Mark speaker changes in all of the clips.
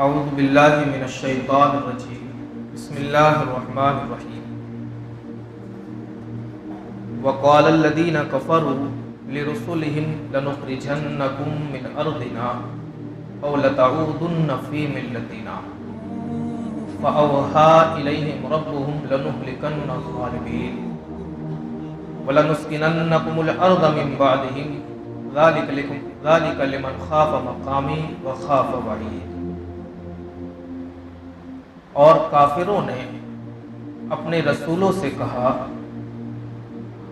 Speaker 1: اعوذ باللہ من الشیطان الرجیم بسم اللہ الرحمن الرحیم وقال الذین کفروا لرسلهم لنخرجنکم من ارضنا او لتعودن فی ملتنا فاوحى الیہم ربهم لنهلکن الظالمین ولنسکننکم الارض من بعدهم ذلک لمن خاف مقامی وخاف وعید۔ اور کافروں نے اپنے رسولوں سے کہا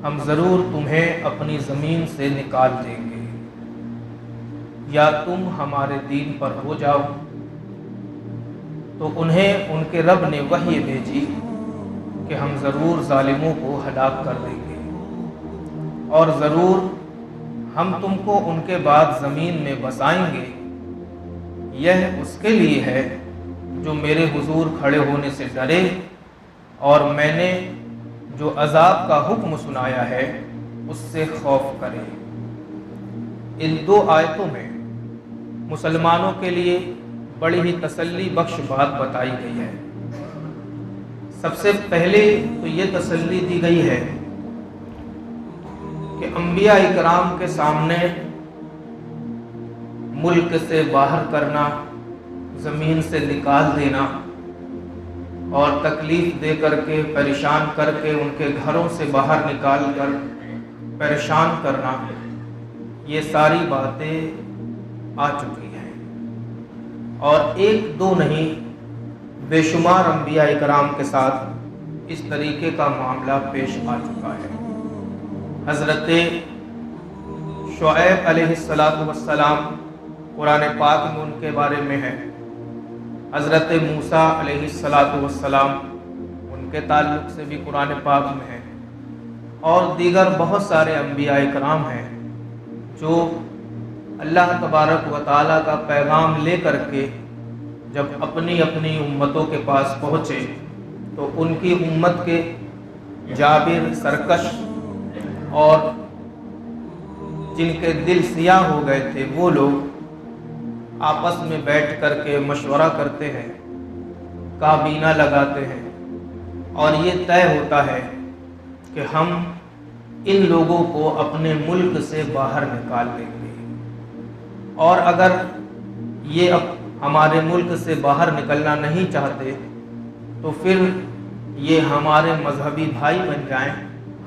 Speaker 1: ہم ضرور تمہیں اپنی زمین سے نکال دیں گے یا تم ہمارے دین پر ہو جاؤ، تو انہیں ان کے رب نے وحی بھیجی کہ ہم ضرور ظالموں کو ہلاک کر دیں گے اور ضرور ہم تم کو ان کے بعد زمین میں بسائیں گے۔ یہ اس کے لیے ہے جو میرے حضور کھڑے ہونے سے ڈرے اور میں نے جو عذاب کا حکم سنایا ہے اس سے خوف کرے۔ ان دو آیتوں میں مسلمانوں کے لیے بڑی ہی تسلی بخش بات بتائی گئی ہے۔ سب سے پہلے تو یہ تسلی دی گئی ہے کہ انبیاء اکرام کے سامنے ملک سے باہر کرنا، زمین سے نکال دینا اور تکلیف دے کر کے پریشان کر کے ان کے گھروں سے باہر نکال کر پریشان کرنا، یہ ساری باتیں آ چکی ہیں اور ایک دو نہیں بے شمار انبیاء اکرام کے ساتھ اس طریقے کا معاملہ پیش آ چکا ہے۔ حضرت شعیب علیہ السلام قرآن پاک میں ان کے بارے میں ہے، حضرت موسیٰ علیہ السلام ان کے تعلق سے بھی قرآن پاک میں ہے، اور دیگر بہت سارے انبیاء اکرام ہیں جو اللہ تبارک و تعالیٰ کا پیغام لے کر کے جب اپنی اپنی امتوں کے پاس پہنچے تو ان کی امت کے جابر، سرکش اور جن کے دل سیاہ ہو گئے تھے وہ لوگ آپس میں بیٹھ کر کے مشورہ کرتے ہیں، کابینہ لگاتے ہیں اور یہ طے ہوتا ہے کہ ہم ان لوگوں کو اپنے ملک سے باہر نکال دیں گے، اور اگر یہ اب ہمارے ملک سے باہر نکلنا نہیں چاہتے تو پھر یہ ہمارے مذہبی بھائی بن جائیں،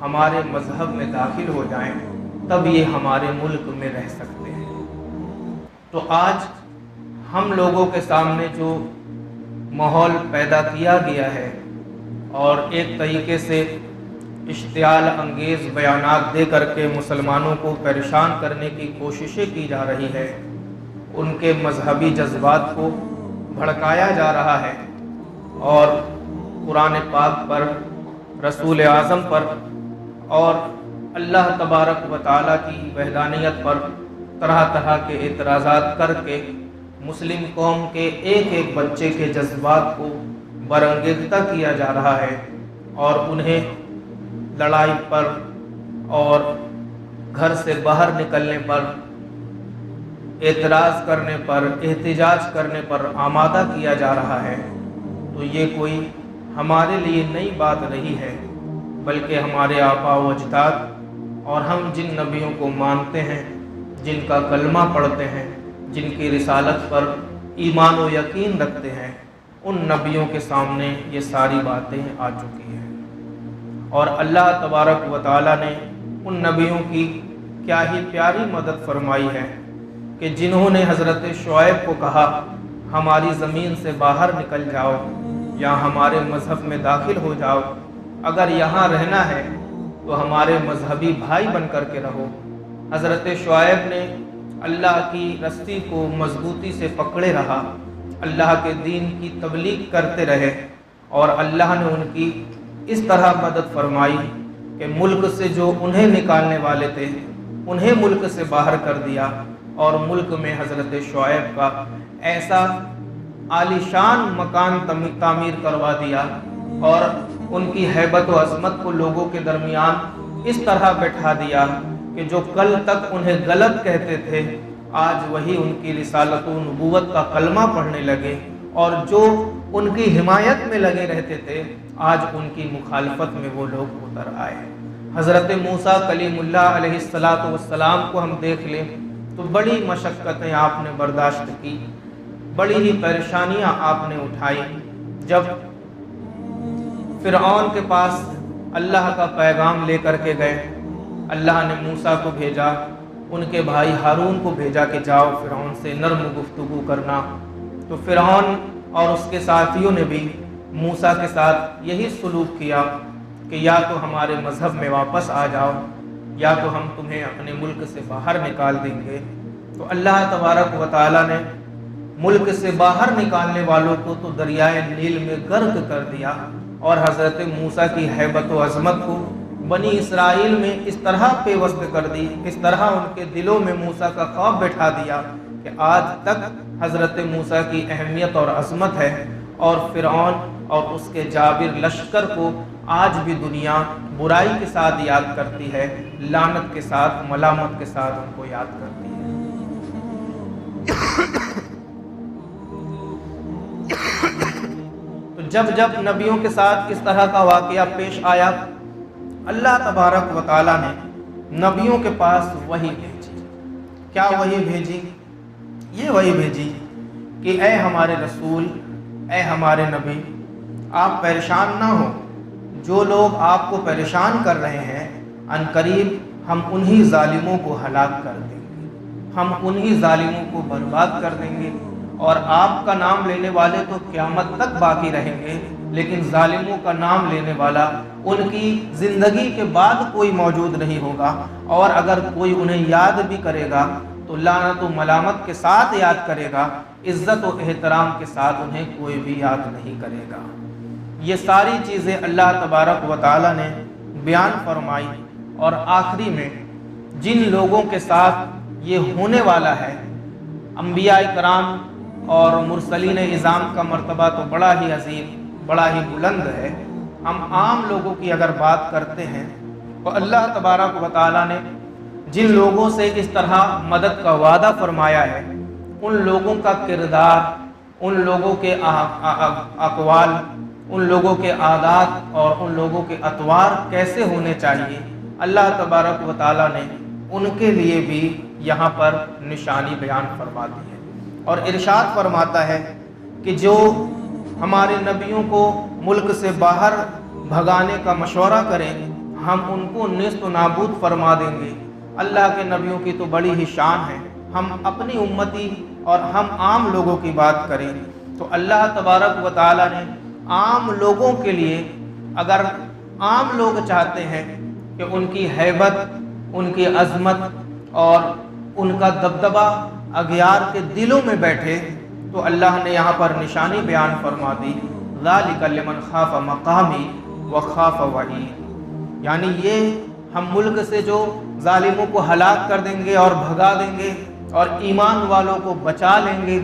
Speaker 1: ہمارے مذہب میں داخل ہو جائیں، تب یہ ہمارے ملک میں رہ سکتے ہیں۔ تو آج ہم لوگوں کے سامنے جو ماحول پیدا کیا گیا ہے اور ایک طریقے سے اشتعال انگیز بیانات دے کر کے مسلمانوں کو پریشان کرنے کی کوششیں کی جا رہی ہے، ان کے مذہبی جذبات کو بھڑکایا جا رہا ہے اور قرآن پاک پر، رسول اعظم پر اور اللہ تبارک و تعالیٰ کی وحدانیت پر طرح طرح کے اعتراضات کر کے مسلم قوم کے ایک ایک بچے کے جذبات کو برانگیختہ کیا جا رہا ہے اور انہیں لڑائی پر اور گھر سے باہر نکلنے پر، اعتراض کرنے پر، احتجاج کرنے پر آمادہ کیا جا رہا ہے۔ تو یہ کوئی ہمارے لیے نئی بات نہیں ہے، بلکہ ہمارے آباء و اجداد اور ہم جن نبیوں کو مانتے ہیں، جن کا کلمہ پڑھتے ہیں، جن کی رسالت پر ایمان و یقین رکھتے ہیں، ان نبیوں کے سامنے یہ ساری باتیں آ چکی ہیں، اور اللہ تبارک و تعالیٰ نے ان نبیوں کی کیا ہی پیاری مدد فرمائی ہے کہ جنہوں نے حضرت شعیب کو کہا ہماری زمین سے باہر نکل جاؤ یا ہمارے مذہب میں داخل ہو جاؤ، اگر یہاں رہنا ہے تو ہمارے مذہبی بھائی بن کر کے رہو۔ حضرت شعیب نے اللہ کی رسی کو مضبوطی سے پکڑے رہا، اللہ کے دین کی تبلیغ کرتے رہے، اور اللہ نے ان کی اس طرح مدد فرمائی کہ ملک سے جو انہیں نکالنے والے تھے انہیں ملک سے باہر کر دیا، اور ملک میں حضرت شعیب کا ایسا عالی شان مکان تعمیر کروا دیا اور ان کی ہیبت و عظمت کو لوگوں کے درمیان اس طرح بٹھا دیا کہ جو کل تک انہیں غلط کہتے تھے آج وہی ان کی رسالت و نبوت کا کلمہ پڑھنے لگے، اور جو ان کی حمایت میں لگے رہتے تھے آج ان کی مخالفت میں وہ لوگ اتر آئے۔ حضرت موسیٰ کلیم اللہ علیہ السلام کو ہم دیکھ لیں تو بڑی مشقتیں آپ نے برداشت کی، بڑی ہی پریشانیاں آپ نے اٹھائی۔ جب فرعون کے پاس اللہ کا پیغام لے کر کے گئے، اللہ نے موسیٰ کو بھیجا، ان کے بھائی ہارون کو بھیجا کہ جاؤ فرعون سے نرم گفتگو کرنا، تو فرعون اور اس کے ساتھیوں نے بھی موسیٰ کے ساتھ یہی سلوک کیا کہ یا تو ہمارے مذہب میں واپس آ جاؤ یا تو ہم تمہیں اپنے ملک سے باہر نکال دیں گے۔ تو اللہ تبارک و تعالیٰ نے ملک سے باہر نکالنے والوں کو تو دریائے نیل میں غرق کر دیا، اور حضرت موسیٰ کی ہیبت و عظمت کو بنی اسرائیل میں اس طرح پیوست کر دی، اس طرح ان کے دلوں میں موسیٰ کا خوف بٹھا دیا کہ آج تک حضرت موسیٰ کی اہمیت اور عظمت ہے، اور فرعون اور اس کے جابر لشکر کو آج بھی دنیا برائی کے ساتھ یاد کرتی ہے، لعنت کے ساتھ، ملامت کے ساتھ ان کو یاد کرتی ہے۔ تو جب جب نبیوں کے ساتھ اس طرح کا واقعہ پیش آیا، اللہ تبارک و تعالیٰ نے نبیوں کے پاس وحی بھیجی۔ کیا وحی بھیجی؟ یہ وحی بھیجی کہ اے ہمارے رسول، اے ہمارے نبی، آپ پریشان نہ ہو، جو لوگ آپ کو پریشان کر رہے ہیں عنقریب ہم انہی ظالموں کو ہلاک کر دیں گے، ہم انہی ظالموں کو برباد کر دیں گے، اور آپ کا نام لینے والے تو قیامت تک باقی رہیں گے، لیکن ظالموں کا نام لینے والا ان کی زندگی کے بعد کوئی موجود نہیں ہوگا، اور اگر کوئی انہیں یاد بھی کرے گا تو لعنت و ملامت کے ساتھ یاد کرے گا، عزت و احترام کے ساتھ انہیں کوئی بھی یاد نہیں کرے گا۔ یہ ساری چیزیں اللہ تبارک و تعالیٰ نے بیان فرمائی، اور آخری میں جن لوگوں کے ساتھ یہ ہونے والا ہے، انبیاء کرام اور مرسلین اعظام کا مرتبہ تو بڑا ہی عظیم، بڑا ہی بلند ہے۔ ہم عام لوگوں کی اگر بات کرتے ہیں تو اللہ تبارک و تعالیٰ نے جن لوگوں سے اس طرح مدد کا وعدہ فرمایا ہے، ان لوگوں کا کردار، ان لوگوں کے اقوال، ان لوگوں کے عادات اور ان لوگوں کے اطوار کیسے ہونے چاہیے، اللہ تبارک و تعالیٰ نے ان کے لیے بھی یہاں پر نشانی بیان فرما دی ہے، اور ارشاد فرماتا ہے کہ جو ہمارے نبیوں کو ملک سے باہر بھگانے کا مشورہ کریں ہم ان کو نیست و نابود فرما دیں گے۔ اللہ کے نبیوں کی تو بڑی ہی شان ہے، ہم اپنی امتی اور ہم عام لوگوں کی بات کریں تو اللہ تبارک و تعالیٰ نے عام لوگوں کے لیے، اگر عام لوگ چاہتے ہیں کہ ان کی ہیبت، ان کی عظمت اور ان کا دبدبہ اغیار کے دلوں میں بیٹھے، تو اللہ نے یہاں پر نشانی بیان فرما دی، ذالک لمن خاف مقامی وخاف وعید، یعنی یہ ہم ملک سے جو ظالموں کو ہلاک کر دیں گے اور بھگا دیں گے، اور ایمان والوں کو بچا لیں گے،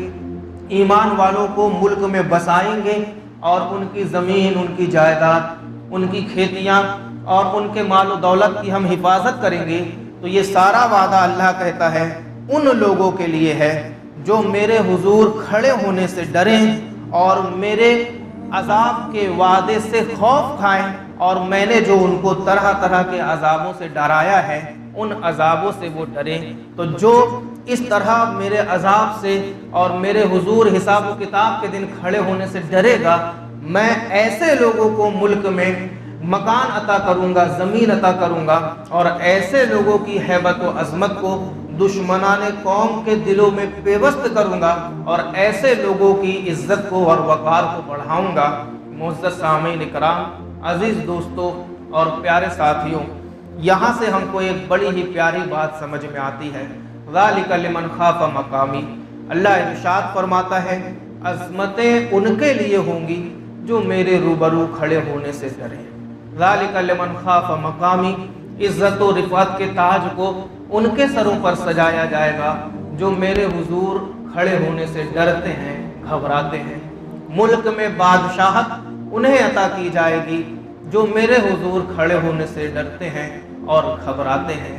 Speaker 1: ایمان والوں کو ملک میں بسائیں گے، اور ان کی زمین، ان کی جائیداد، ان کی کھیتیاں اور ان کے مال و دولت کی ہم حفاظت کریں گے، تو یہ سارا وعدہ اللہ کہتا ہے ان لوگوں کے لیے ہے جو میرے حضور کھڑے ہونے سے ڈریں اور میرے عذاب کے وعدے سے خوف کھائیں، اور میں نے جو ان کو طرح طرح کے عذابوں سے ڈرایا ہے ان عذابوں سے وہ ڈریں۔ تو جو اس طرح میرے عذاب سے اور میرے حضور حساب و کتاب کے دن کھڑے ہونے سے ڈرے گا، میں ایسے لوگوں کو ملک میں مکان عطا کروں گا، زمین عطا کروں گا، اور ایسے لوگوں کی ہیبت و عظمت کو دشمنان قوم کے دلوں میں پیوست کروں گا، اور ایسے لوگوں کی عزت کو اور وقار کو بڑھاؤں گا۔ معزز سامعین کرام، عزیز دوستوں اور پیارے ساتھیوں، یہاں سے ہم کو ایک بڑی ہی پیاری بات سمجھ میں آتی ہے، ذالک لمن خاف مقامی، اللہ ارشاد فرماتا ہے عظمتیں ان کے لیے ہوں گی جو میرے روبرو کھڑے ہونے سے ڈریں۔ ذالک لمن خاف مقامی، عزت و رفعت کے تاج کو ان کے سروں پر سجایا جائے گا جو میرے حضور کھڑے ہونے سے ڈرتے ہیں، گھبراتے ہیں۔ ملک میں بادشاہت انہیں عطا کی جائے گی جو میرے حضور کھڑے ہونے سے ڈرتے ہیں اور گھبراتے ہیں۔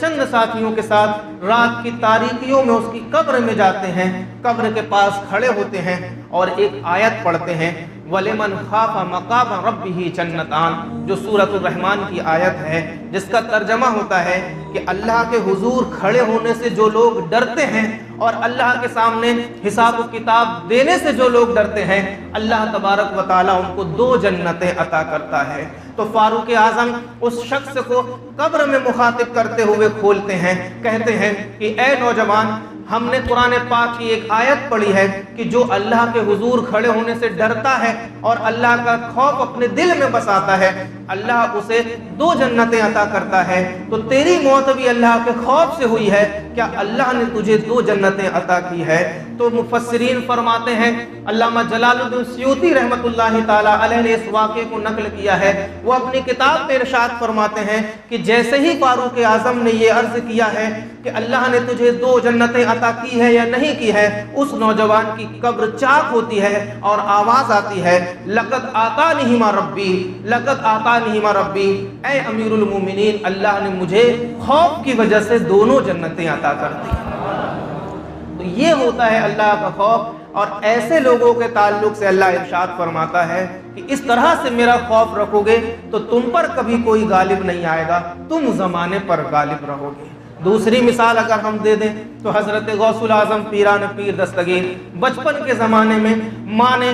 Speaker 1: چند ساتھیوں کے ساتھ رات کی تاریکیوں میں اس کی قبر میں جاتے ہیں، قبر کے پاس کھڑے ہوتے ہیں اور ایک آیت پڑھتے ہیں، وَلِمَنْ خَافَ مَقَامَ رَبِّهِ جَنَّتَانِ، جو سورۃ الرحمن کی آیت ہے، جس کا ترجمہ ہوتا ہے کہ اللہ کے حضور کھڑے ہونے سے جو لوگ ڈرتے ہیں اور اللہ کے سامنے حساب و کتاب دینے سے جو لوگ ڈرتے ہیں، اللہ تبارک و تعالیٰ ان کو 2 جنتیں عطا کرتا ہے۔ تو فاروق اعظم اس شخص کو قبر میں مخاطب کرتے ہوئے کھولتے ہیں، کہتے ہیں کہ اے نوجوان، ہم نے قرآن پاک کی ایک آیت پڑھی ہے کہ جو اللہ کے حضور کھڑے ہونے سے ڈرتا ہے اور اللہ کا خوف اپنے دل میں بساتا ہے، اللہ اسے 2 جنتیں عطا کرتا ہے۔ تو تیری موت بھی اللہ کے خوف سے ہوئی ہے، کیا اللہ نے تجھے 2 جنتیں عطا کی ہے؟ تو مفسرین فرماتے ہیں، علامہ جلال الدین سیوطی رحمۃ اللہ تعالیٰ علیہ نے اس واقعے کو نقل کیا ہے، وہ اپنی کتاب میں ارشاد فرماتے ہیں کہ جیسے ہی فاروق اعظم نے یہ عرض کیا ہے کہ اللہ نے تجھے 2 جنتیں عطا کی ہے یا نہیں کی ہے، اس نوجوان کی قبر چاک ہوتی ہے اور آواز آتی ہے، لقد آتانہما ربی، لقد آتانہما ربی، اے امیر المومنین، اللہ نے مجھے خوف کی وجہ سے 2 جنتیں عطا کر دی۔ تو یہ ہوتا ہے اللہ کا خوف، اور ایسے لوگوں کے تعلق سے اللہ ارشاد فرماتا ہے کہ اس طرح سے میرا خوف رکھو گے تو تم پر کبھی کوئی غالب نہیں آئے گا، تم زمانے پر غالب رہو گے۔ دوسری مثال اگر ہم دے دیں تو حضرت غوث العظم پیران پیر دستگیر، بچپن کے زمانے میں ماں نے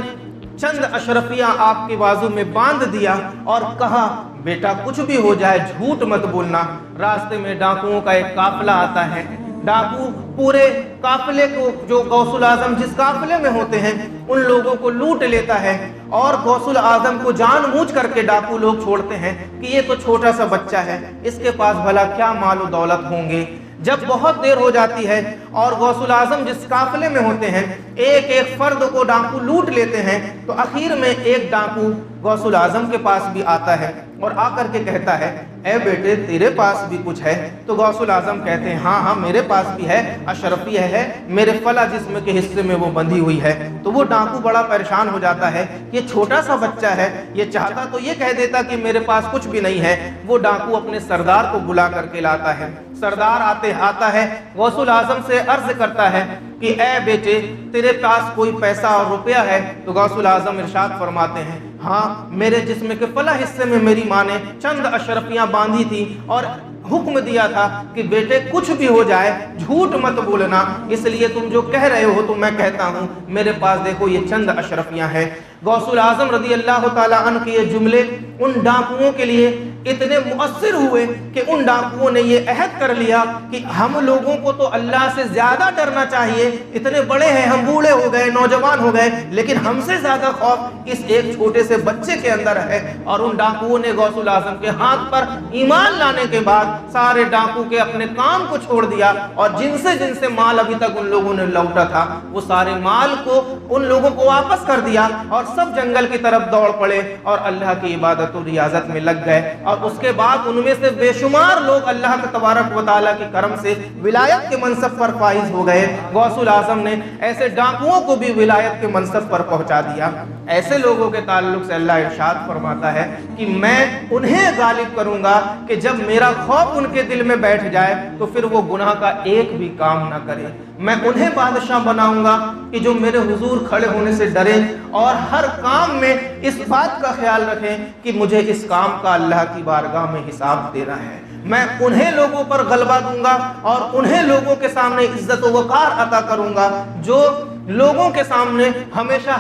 Speaker 1: چند اشرفیاں آپ کے بازو میں باندھ دیا اور کہا، بیٹا کچھ بھی ہو جائے جھوٹ مت بولنا۔ راستے میں ڈاکوؤں کا ایک قافلہ آتا ہے، ڈاکو پورے قافلے کو، جو غوث العظم جس قافلے میں ہوتے ہیں ان لوگوں کو لوٹ لیتا ہے، اور غوث العظم کو جان بوجھ کر کے ڈاکو لوگ چھوڑتے ہیں کہ یہ تو چھوٹا سا بچہ ہے، اس کے پاس بھلا کیا مال و دولت ہوں گے۔ جب بہت دیر ہو جاتی ہے اور غوث العظم جس قافلے میں ہوتے ہیں ایک ایک فرد کو ڈاکو لوٹ لیتے ہیں، تو آخر میں ایک ڈاکو غوث العظم کے پاس بھی آتا ہے اور آ کر کے کہتا ہے، اے بیٹے تیرے پاس بھی کچھ ہے؟ تو غوث العظم کہتے ہیں، ہاں میرے پاس بھی ہے، اشرفیہ ہے، میرے فلاں جسم کے حصے میں وہ بندھی ہوئی ہے۔ تو وہ ڈاکو بڑا پریشان ہو جاتا ہے، یہ چھوٹا سا بچہ ہے، یہ چاہتا تو یہ کہہ دیتا کہ میرے پاس کچھ بھی نہیں ہے۔ وہ ڈاکو اپنے سردار کو بلا کر کے لاتا ہے، سردار آتا ہے، غوث العظم سے عرض کرتا ہے کہ اے بیٹے تیرے پاس کوئی پیسہ اور روپیہ ہے؟ تو غوث العظم ارشاد فرماتے ہیں، ہاں میرے جسم کے فلاں حصے میں میری ماں نے چند اشرفیاں باندھی تھی اور حکم دیا تھا کہ بیٹے کچھ بھی ہو جائے جھوٹ مت بولنا، اس لیے تم جو کہہ رہے ہو تو میں کہتا ہوں، میرے پاس دیکھو یہ چند اشرفیاں ہیں۔ غوث العظم رضی اللہ تعالیٰ عنہ کے یہ جملے ان ڈاکوؤں کے لیے اتنے مؤثر ہوئے کہ ان ڈاکوؤں نے یہ عہد کر لیا کہ ہم لوگوں کو تو اللہ سے زیادہ ڈرنا چاہیے، اتنے بڑے ہیں، ہم بوڑھے ہو گئے، نوجوان ہو گئے، لیکن ہم سے زیادہ خوف اس ایک چھوٹے سے بچے کے اندر ہے۔ اور ان ڈاکوؤں نے غوث العظم کے ہاتھ پر ایمان لانے کے بعد سارے ڈاکو کے اپنے کام کو چھوڑ دیا، اور جن سے مال ابھی تک ان لوگوں نے لوٹا تھا وہ سارے مال کو ان لوگوں کو واپس کر دیا، اور سب جنگل کی طرف دوڑ پڑے اور اللہ کی عبادت و ریاضت میں لگ گئے۔ اور اس کے بعد ان میں سے بے شمار لوگ اللہ تبارک و تعالیٰ کے کرم سے ولایت کے منصب پر فائز ہو گئے۔ غوث العظم نے ایسے ڈاکوؤں کو بھی ولایت کے منصب پر پہنچا دیا۔ ایسے لوگوں کے تعلق سے اللہ ارشاد فرماتا ہے کہ میں انہیں غالب کروں گا کہ جب میرا خوف ان کے دل میں بیٹھ جائے تو پھر وہ گناہ کا ایک بھی کام نہ کرے۔ میں انہیں بادشاہ بناؤں گا کہ جو میرے حضور کھڑے ہونے سے ڈرے اور ہر کام میں اس بات کا خیال رکھیں کہ مجھے اس کام کا اللہ کی بارگاہ میں حساب دینا ہے۔ میں انہیں لوگوں پر غلبہ دوں گا اور انہیں لوگوں کے سامنے عزت و وقار عطا کروں گا جو لوگوں کے سامنے ہمیشہ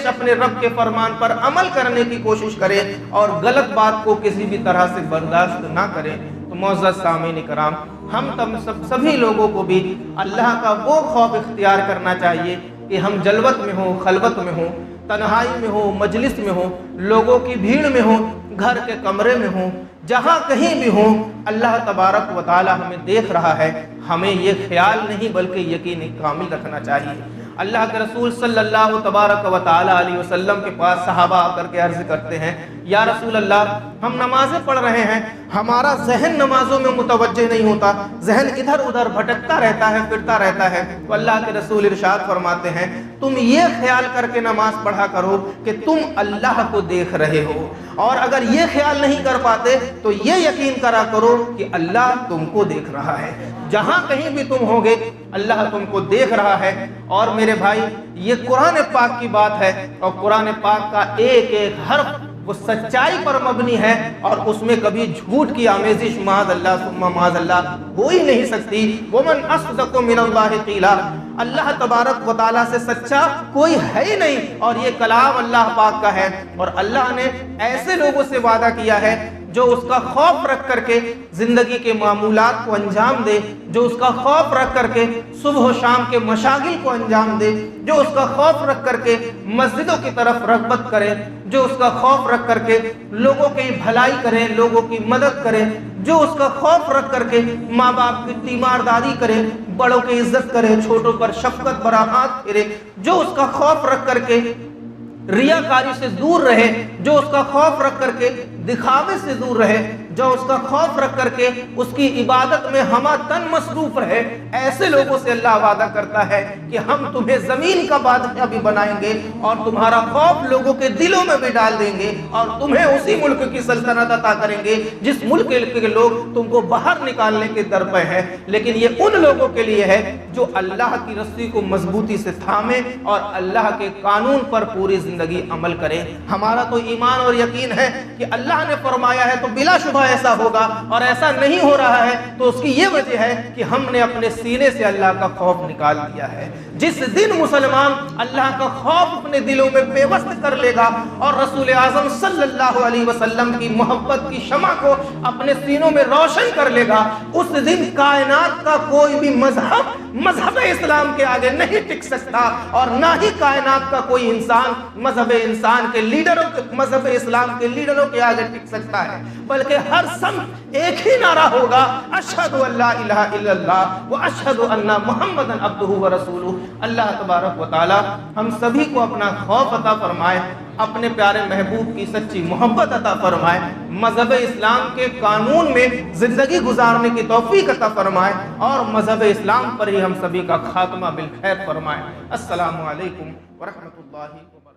Speaker 1: اپنے رب کے فرمان پر عمل کرنے کی کوشش کرے اور غلط بات کو کسی بھی طرح سے برداشت نہ کرے۔ تو معزز سامعین کرام، ہم سبھی لوگوں کو بھی اللہ کا وہ خوف اختیار کرنا چاہیے کہ ہم جلوت میں ہوں، خلوت میں ہوں، تنہائی میں ہوں، مجلس میں ہوں، لوگوں کی بھیڑ میں ہوں، گھر کے کمرے میں ہوں، جہاں کہیں بھی ہوں، اللہ تبارک و تعالی ہمیں دیکھ رہا ہے۔ ہمیں یہ خیال نہیں بلکہ یقین کامل رکھنا چاہیے۔ اللہ کے رسول صلی اللہ تبارک و تعالی علیہ وسلم کے پاس صحابہ آ کر کے عرض کرتے ہیں یا رسول اللہ ہم نمازیں پڑھ رہے ہیں، ہمارا ذہن نمازوں میں متوجہ نہیں ہوتا، ذہن ادھر ادھر بھٹکتا رہتا ہے، پھرتا رہتا ہے۔ تو اللہ کے رسول ارشاد فرماتے ہیں تم یہ خیال کر کے نماز پڑھا کرو کہ تم اللہ کو دیکھ رہے ہو، اور اگر یہ خیال نہیں کر پاتے تو یہ یقین کرا کرو کہ اللہ تم کو دیکھ رہا ہے، جہاں کہیں بھی تم ہوگے اللہ تم کو دیکھ رہا ہے۔ اور میرے بھائی یہ قرآن پاک کی بات ہے، اور قرآن پاک کا ایک ایک حرف وہ سچائی پر مبنی ہے، اور اس میں کبھی جھوٹ کی آمیزش معاذ اللہ ثم معاذ اللہ ہو ہی نہیں سکتی۔ وَمَنْ أَصْدَقُ مِنَ اللَّهِ قِيلًا، اللہ تبارک و تعالیٰ سے سچا کوئی ہے ہی نہیں، اور یہ کلام اللہ پاک کا ہے۔ اور اللہ نے ایسے لوگوں سے وعدہ کیا ہے جو اس کا خوف رکھ کر کے زندگی کے معمولات کو انجام دے، جو اس کا خوف رکھ کر کے صبح و شام کے مشاغل کو انجام دے، جو اس کا خوف رکھ کر کے مسجدوں کی طرف رغبت کرے، جو اس کا خوف رکھ کر کے لوگوں کی بھلائی کرے، لوگوں کی مدد کرے، جو اس کا خوف رکھ کر کے ماں باپ کی تیمارداری کرے، بڑوں کی عزت کرے، چھوٹوں پر شفقت برا ہاتھ پھیرے، جو اس کا خوف رکھ کر کے ریاکاری سے دور رہے، جو اس کا خوف رکھ کر کے دکھاوے سے دور رہے، جو اس کا خوف رکھ کر کے اس کی عبادت میں ہمہ تن مصروف رہے، ایسے لوگوں سے اللہ وعدہ کرتا ہے کہ ہم تمہیں زمین کا بادشاہ بھی بنائیں گے، اور تمہارا خوف لوگوں کے دلوں میں بھی ڈال دیں گے، اور تمہیں اسی ملک کی سلطنت عطا کریں گے جس ملک کے لوگ تم کو باہر نکالنے کے در پہ ہیں۔ لیکن یہ ان لوگوں کے لیے ہے جو اللہ کی رسی کو مضبوطی سے تھامے اور اللہ کے قانون پر پوری زندگی عمل کرے۔ ہمارا تو ایمان اور یقین ہے کہ اللہ نے فرمایا ہے تو بلا شبہ ایسا ہوگا، اور ایسا نہیں ہو رہا ہے تو اس کی یہ وجہ ہے کہ ہم نے اپنے سینے سے اللہ کا خوف نکال دیا ہے۔ جس دن مسلمان اللہ کا خوف اپنے دلوں میں پیوست کر لے گا اور رسول اعظم صلی اللہ علیہ وسلم کی محبت کی شمع کو اپنے سینوں میں روشن کر لے گا، اس دن کائنات کا کوئی بھی مذہب اسلام کے آگے نہیں ٹک سکتا، اور نہ ہی کائنات کا کوئی انسان مذہب اسلام کے لیڈروں کے آگے ٹک سکتا ہے، بلکہ ہر سمت ایک ہی نعرہ ہوگا، اشہد ان لا الہ الا اللہ و اشہد ان محمدًا عبدہ و رسولہ۔ اللہ تبارک و تعالی ہم سبھی کو اپنا خوف عطا فرمائے، اپنے پیارے محبوب کی سچی محبت عطا فرمائے، مذہب اسلام کے قانون میں زندگی گزارنے کی توفیق عطا فرمائے، اور مذہب اسلام پر ہی ہم سبھی کا خاتمہ بالخیر فرمائے۔ السلام علیکم ورحمۃ اللہ وبرکاتہ۔